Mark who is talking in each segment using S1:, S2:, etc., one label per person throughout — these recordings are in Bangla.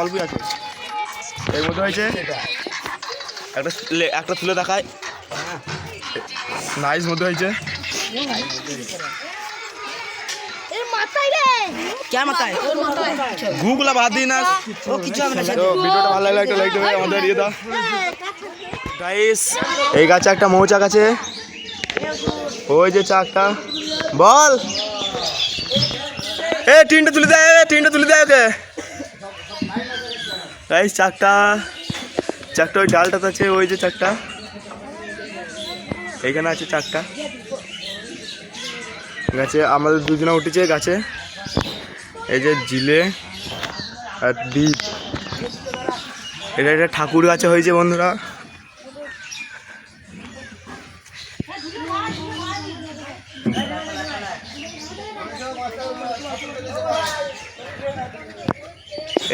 S1: অল্পই আছে। এর মধ্যে হয়েছে একটা তুলে দেখায়, নাইস মধ্যে হয়েছে। গুগুলা বাদ দিই না। তো ভিডিওটা ভালো লাগলে একটা লাইক দেবে, আমাদের ইয়ে দাও গাইস। এই গাছে একটা মৌচাক আছে, ওই যে চাকটা বল। এ টিনটা তুলে দেয়, ওকে গাইস। চাকটা ওই ডালটাতে আছে, ওই যে চাকটা এইখানে আছে। চাকটা গাছে আমাদের দুজনে উঠেছে গাছে। এই যে জিলে আর দ্বীপ, এটা ঠাকুর গাছে হয়েছে বন্ধুরা।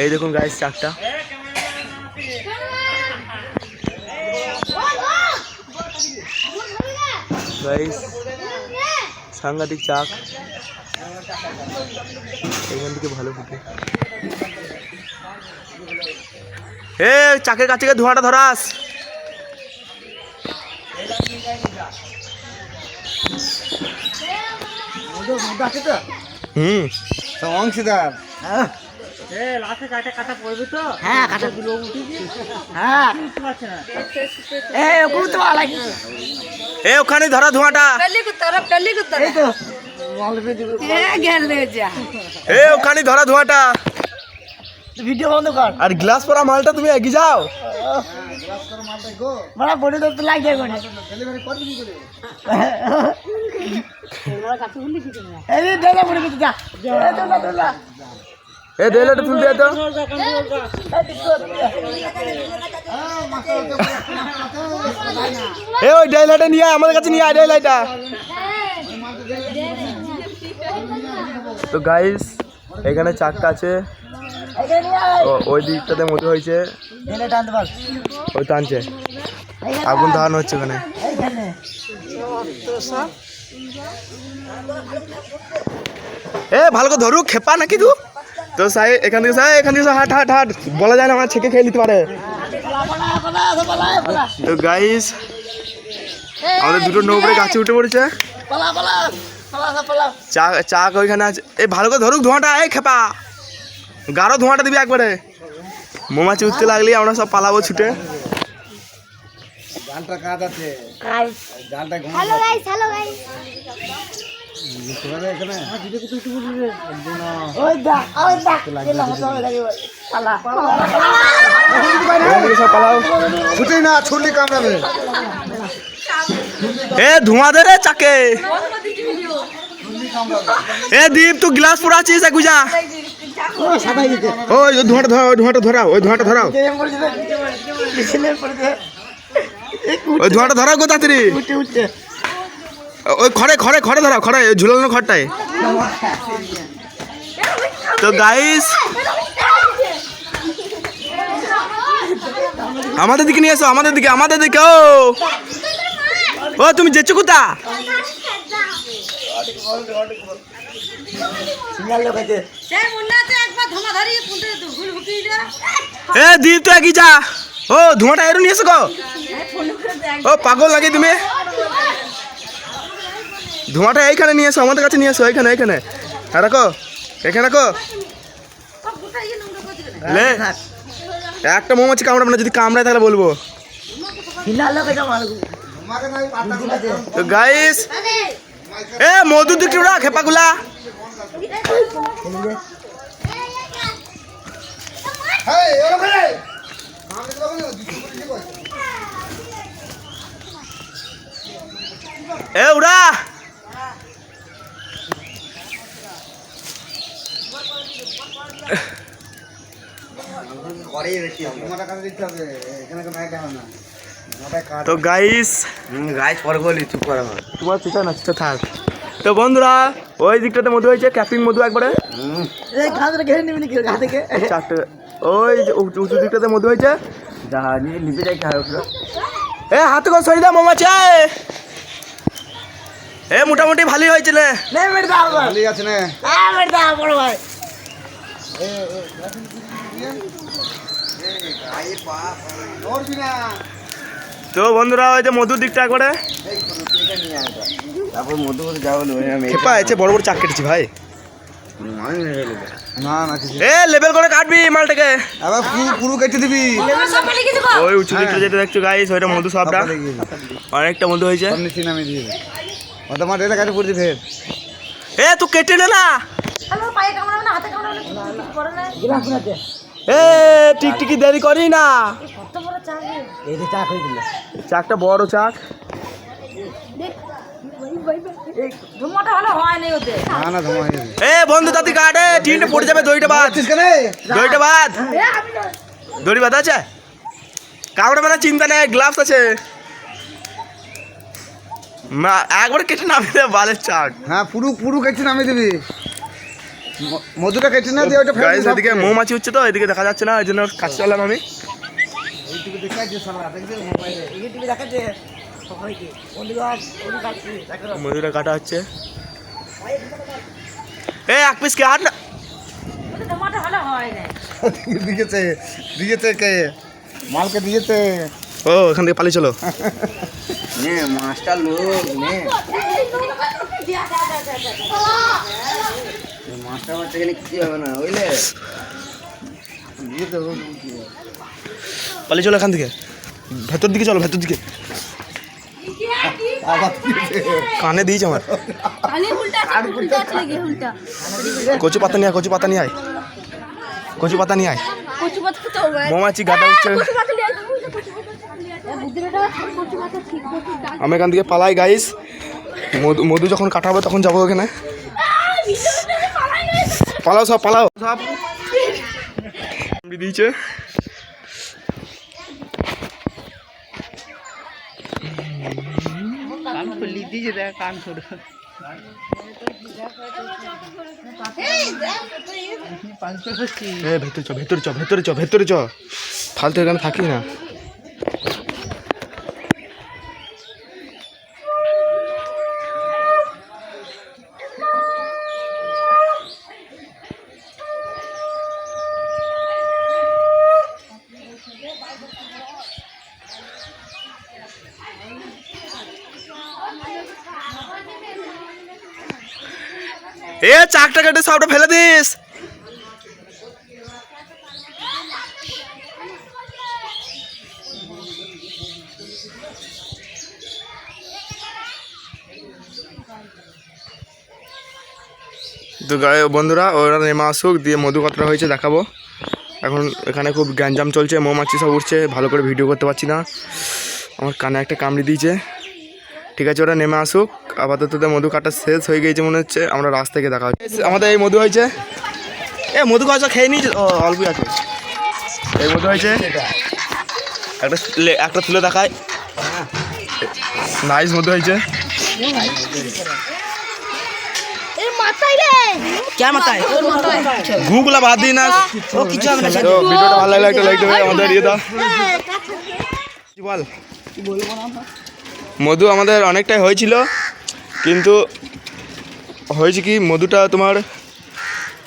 S1: এই দেখুন গাইস চাকটা, গাইস সাংঘাতিক চাক, এখান থেকে ভালো ফুটে। এ চাকের কাছে ধোঁয়াটা ধরাস।
S2: অংশীদার
S1: ওখানে ধরা ধোঁয়াটা, ওখানে ধরা ধোঁয়াটা।
S2: ভিডিও বন্ধ কর।
S1: আর গ্লাস পরা মালটা তুমি এগিয়ে যাও। এ ডেলাটা তুলতে তো। এ ওই ডেলাটা নিয়ে আমাদের কাছে নিয়ে আয়, ডেলাটা। তো গাইস এখানে চাকটা আছে, ওই দিকটাতে মতো হয়েছে, ওই টানছে, আগুন ধরানো হচ্ছে ওখানে। এ ভালো করে ধরু, খেপা নাকি তু? তো সাই এখান থেকে হাট হাট হাট, বলা যায় না, আমার ছেকে খেয়ে নিতে পারে। তো গাইস আমাদের দুটো নৌকরে গাছে উঠে পড়েছে। চাক ওইখানে আছে। এই ভালো করে ধরুক ধোঁয়াটা, এই খেপা গাঢ় ধোঁয়াটা দিবি একবারে। মৌমাছি উঠতে লাগলি আমরা সব পালাবো ছুটে। এ ধোঁয়া দে রে চাকে। এ দীপ তুই গ্লাস পড়াচ্ছিস, গুজা ওই ধোঁয়াটা ধরাও, ওই ধোঁয়াটা ধরাও, ওই ধোঁয়াটা ধরাও গো তাড়াতাড়ি। ওই খড়ে ধরাও, খড়ে ঝুলানো খড়টায়। তো গাইস আমাদের দিকে নিয়ে এসো, আমাদের দিকে। ও তুমি যেছো কোথা? এ দীপ তো একই যা। ও ধোঁয়াটা এরও নিয়ে এসো গো। ও পাগল লাগে তুমি, ধোঁয়াটা এইখানে নিয়ে এসো, আমাদের কাছে নিয়ে এসো, এইখানে রাখো, এখানে রাখো। একটা মৌমাছি কামড়াবে না, যদি কামড়ায় তাহলে বলবো। তো গাইস এ মধু দিকে ওরা খেপাগুলা। এ উড়া তো গাইস পরে বলি, চুপ করা তোমার চিঠা না, চিঠা থাক। তো বন্ধুরা ওই দিকটাতে মধু হয়েছে, ক্যাপিং মধু একবারে চারটে, ওই উঁচু দিকটাতে মধু হয়েছে। এ হাতে করে সরিয়ে দাও মৌমাছি। এ মোটামুটি ভালোই হয়েছিল। তো বন্ধুরা ওই যে মধুর দিকটা করে
S2: তারপর মধু মধু যাবো
S1: খেপা আছে, বড় বড় চাক কেটেছি ভাই।
S2: না না কিছু
S1: এ লেভেল করে কাটবি মালটাকে,
S2: আবার পুরো পুরো কেটে দিবি।
S1: ওই উঁচু দিকটা যেটা দেখছো গাইস ওইটা মধু সবটা, অনেকটা মধু হয়েছে।
S2: নিচে নামে দিয়ে তোমার এটা কাটে পড়ছে ফের।
S1: এ তুই কেটে নে না, এ টিকটিকি দেরি করি না। চাকটা বড় চাক,
S2: না না ধোঁয়া হয়ে যাবে।
S1: এ বন্ধু তাতি কাটে, টিনটা পড়ে যাবে। দইটা বাদ, দইটা বাদ, দড়ি বাদ আছে, কাপড় মানে চিন্তা নেই, গ্লাভস আছে। একবার কেটে নামিয়ে দেবে বালের চাক।
S2: হ্যাঁ পুরো পুরো কেটে নামিয়ে দিবি। মধুটা কেটে না দিয়ে ওটা
S1: গাইস এদিকে মৌমাছি হচ্ছে তো, এদিকে দেখা যাচ্ছে না, এই জন্য কাছে চললাম আমি। মধুটা কাটা হচ্ছে। এ এক পিস কে হাট না,
S2: দিয়েছে দিয়েছে কে মালকে দিয়েছে।
S1: ও এখান থেকে পালিয়ে চলো।
S2: নে মাস্টার লোক নে মাস্টার বাচ্চা গেলে কিছু হবে না বুঝলে। দিয়েছে
S1: পালিয়ে চলো এখান থেকে, ভেতর দিকে চলো, ভেতর দিকে।
S2: আবার
S1: কানে দিয়েছে আমার। কচু পাতা নিয়ে আয়, কচু পাতা নিয়ে আয়, কচু পাতা নিয়ে আয়। মৌমাছি গাটা উঠছে, আমি এখান থেকে পালাই গাইস। মধু যখন কাটা হবে তখন যাবো ওখানে। পালাও সব, পালাও সব। দিয়েছে ভেতরে চ, ভেতরে চ, ভেতরে চ, ভেতরে চ, ফালতু এখানে থাকি না। এ চাকটা কেটে সবটা ফেলে দিস। তো বন্ধুরা ওরা নেমে আসুক, দিয়ে মধু কতটা হয়েছে দেখাবো। এখন এখানে খুব গ্যাঞ্জাম চলছে, মৌমাছি সব উঠছে, ভালো করে ভিডিও করতে পারছি না, আমার কানে একটা কামড়ি দিয়েছে। ঠিক আছে ওরা নেমে আসুক, আপাতত মধু কাটা শেষ হয়ে গিয়েছে মনে হচ্ছে, আমরা রাস্তা থেকে দেখা হচ্ছে। আমাদের এই মধু হয়েছে, এ মধু গাছ খেয়ে নিয়েছে, ও অল্পই আছে। এই মধু হয়েছে, একটা তুলে দেখায়, নাইস মধু হয়েছে। ঘুগুলা বাদ দিই না। তো ভিডিওটা ভালো লাগলে একটা লাইক দেবে, আমাদের ইয়ে দাও। বল, মধু আমাদের অনেকটাই হয়েছিল, কিন্তু হয়েছে কি মধুটা তোমার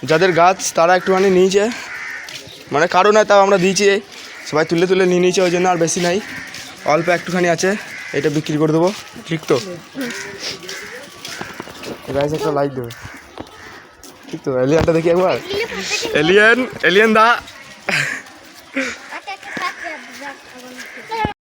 S1: যাদের গাছ তারা একটুখানি নিয়েছে, মানে কারো নয় তাও আমরা দিয়েছি, সবাই তুলে তুলে নিয়ে নিয়েছে, ওই জন্য আর বেশি নাই, অল্প একটুখানি আছে, এটা বিক্রি করে দেবো। ঠিক তো গাইস, একটা লাইক দেবে। ঠিক তো, এলিয়ানটা দেখি একবার, এলিয়ান, এলিয়ান দা।